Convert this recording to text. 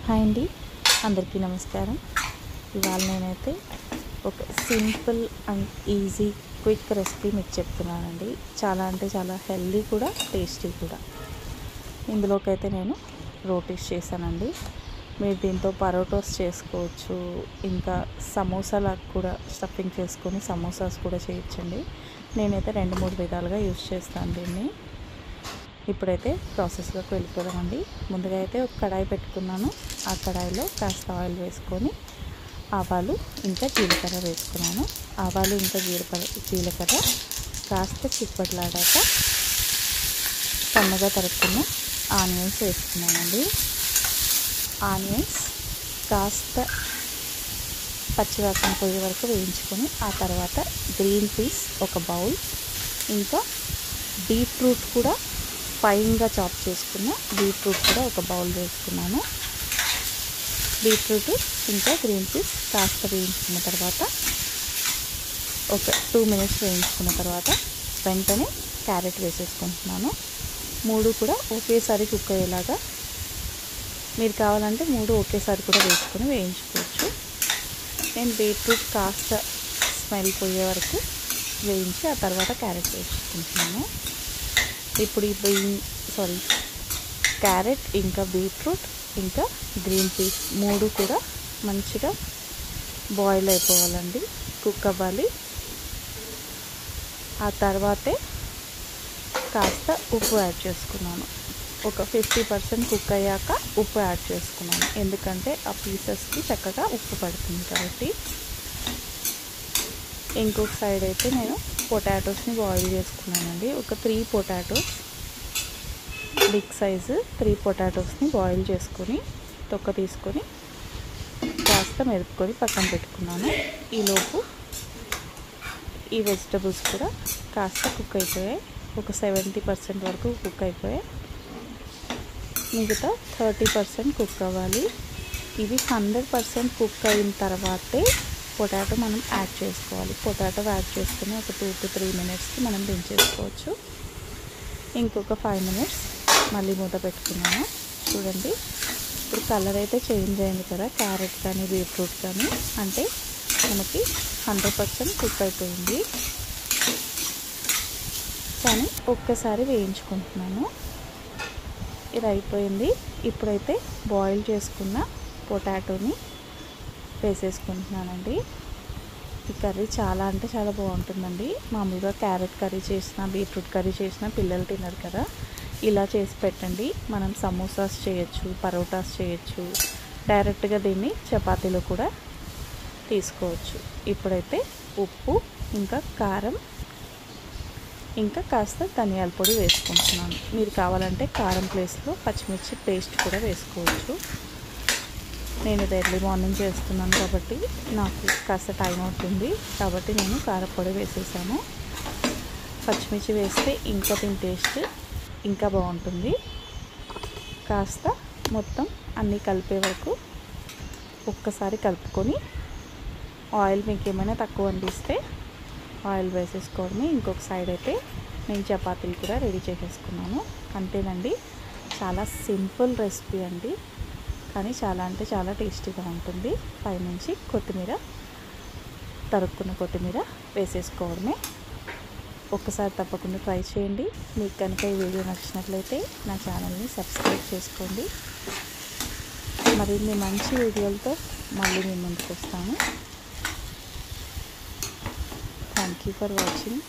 Hi అండి, అందరికీ నమస్కారం. ఇవాళ నేనైతే ఒక simple and easy quick recipe మీకు చెప్తున్నానండి. చాలా అంటే చాలా హెల్దీ కూడా, టేస్టీ కూడా. ఇందులోకైతే నేను రోటీస్ చేశానండి. మీరు దీంతో పరోటాస్ చేసుకోవచ్చు, ఇంకా సమోసాలకు కూడా స్టఫింగ్ చేసుకొని సమోసాస్ కూడా చేయొచ్చండి. నేనైతే 2-3 విధాలుగా యూజ్ చేస్తాను దీన్ని. ఇప్పుడైతే ప్రాసెస్లోకి వెళ్ళిపోదామండి. ముందుగా అయితే ఒక కడాయి పెట్టుకున్నాను. ఆ కడాయిలో కాస్త ఆయిల్ వేసుకొని ఆవాలు ఇంకా జీలకర్ర వేసుకున్నాను. ఆవాలు ఇంకా జీలకర్ర కాస్త చిప్పట్లాడాక సన్నగా తరుక్కున్న ఆనియన్స్ వేసుకున్నానండి. ఆనియన్స్ కాస్త పచ్చివాసన పోయే వరకు వేయించుకొని ఆ తర్వాత గ్రీన్ పీస్ ఒక బౌల్, ఇంకా బీట్రూట్ కూడా ఫైన్గా చాప్ చేసుకున్న బీట్రూట్ కూడా ఒక బౌల్ వేసుకున్నాను. బీట్రూట్ ఇంకా గ్రీన్ పీస్ కాస్త వేయించుకున్న తర్వాత ఒక 2 మినిట్స్ వేయించుకున్న తర్వాత వెంటనే క్యారెట్ వేసేసుకుంటున్నాను. 3 కూడా ఒకేసారి కుక్ అయ్యేలాగా, మీరు కావాలంటే 3 ఒకేసారి కూడా వేసుకొని వేయించుకోవచ్చు. నేను బీట్రూట్ కాస్త స్మెల్ పోయే వరకు వేయించి ఆ తర్వాత క్యారెట్ వేసుకుంటున్నాను. ఇప్పుడు క్యారెట్ ఇంకా బీట్రూట్ ఇంకా గ్రీన్ పీస్ 3 కూడా మంచిగా బాయిల్ అయిపోవాలండి, కుక్ అవ్వాలి. ఆ తర్వాతే కాస్త ఉప్పు యాడ్ చేసుకున్నాను. ఒక 50% కుక్ అయ్యాక ఉప్పు యాడ్ చేసుకున్నాను, ఎందుకంటే ఆ పీసెస్కి చక్కగా ఉప్పు పడుతుంది కాబట్టి. ఇంకొక సైడ్ అయితే నేను పొటాటోస్ని బాయిల్ చేసుకున్నానండి. ఒక 3 పొటాటోస్, బిగ్ సైజు 3 పొటాటోస్ని బాయిల్ చేసుకొని తొక్క తీసుకొని కాస్త మెరుపుకొని పక్కన పెట్టుకున్నాను. ఈలోపు ఈ వెజిటబుల్స్ కూడా కాస్త కుక్ అయిపోయాయి. ఒక 70% వరకు కుక్ అయిపోయాయి. మిగతా 30% కుక్ అవ్వాలి. ఇవి 100% కుక్ అయిన తర్వాతే పొటాటో మనం యాడ్ చేసుకోవాలి. పొటాటో యాడ్ చేసుకుని ఒక 2 to 3 మినిట్స్కి మనం దించేసుకోవచ్చు. ఇంకొక 5 మినిట్స్ మళ్ళీ మూత పెట్టుకున్నాను. చూడండి, ఇప్పుడు కలర్ అయితే చేంజ్ అయింది కదా, క్యారెట్ కానీ బీట్రూట్ కానీ, అంటే మనకి 100% కుక్ అయిపోయింది. కానీ ఒక్కసారి వేయించుకుంటున్నాను. ఇది అయిపోయింది. ఇప్పుడైతే బాయిల్ చేసుకున్న పొటాటోని వేసేసుకుంటున్నానండి. ఈ కర్రీ చాలా అంటే చాలా బాగుంటుందండి. మామూలుగా క్యారెట్ కర్రీ చేసినా, బీట్రూట్ కర్రీ చేసినా పిల్లలు తినరు కదా, ఇలా చేసి పెట్టండి. మనం సమోసాస్ చేయొచ్చు, పరోటాస్ చేయొచ్చు, డైరెక్ట్గా దీన్ని చపాతీలో కూడా తీసుకోవచ్చు. ఇప్పుడైతే ఉప్పు ఇంకా కారం ఇంకా కాస్త ధనియాల పొడి వేసుకుంటున్నాను. మీరు కావాలంటే కారం ప్లేస్లో పచ్చిమిర్చి పేస్ట్ కూడా వేసుకోవచ్చు. నేను ఇది ఎర్లీ మార్నింగ్ చేస్తున్నాను కాబట్టి నాకు కాస్త టైం అవుతుంది, కాబట్టి నేను కారపొడి వేసేసాను. పచ్చిమిర్చి వేస్తే ఇంకా దీని టేస్ట్ ఇంకా బాగుంటుంది. కాస్త మొత్తం అన్నీ కలిపే వరకు ఒక్కసారి కలుపుకొని ఆయిల్ మీకు ఏమైనా తక్కువ అనిపిస్తే ఆయిల్ వేసేసుకోవడమే. ఇంకొక సైడ్ అయితే నేను చపాతీలు కూడా రెడీ చేసేసుకున్నాను. అంతేనండి, చాలా సింపుల్ రెసిపీ అండి, కానీ చాలా అంటే చాలా టేస్టీగా ఉంటుంది. పైనుంచి తరుక్కున్న కొత్తిమీర వేసేసుకోవడమే. ఒక్కసారి తప్పకుండా ట్రై చేయండి. మీకు కనుక ఈ వీడియో నచ్చినట్లయితే నా ఛానల్ని సబ్స్క్రైబ్ చేసుకోండి. మరిన్ని మంచి వీడియోలతో మళ్ళీ మీ ముందుకు వస్తాను. Thank you for watching.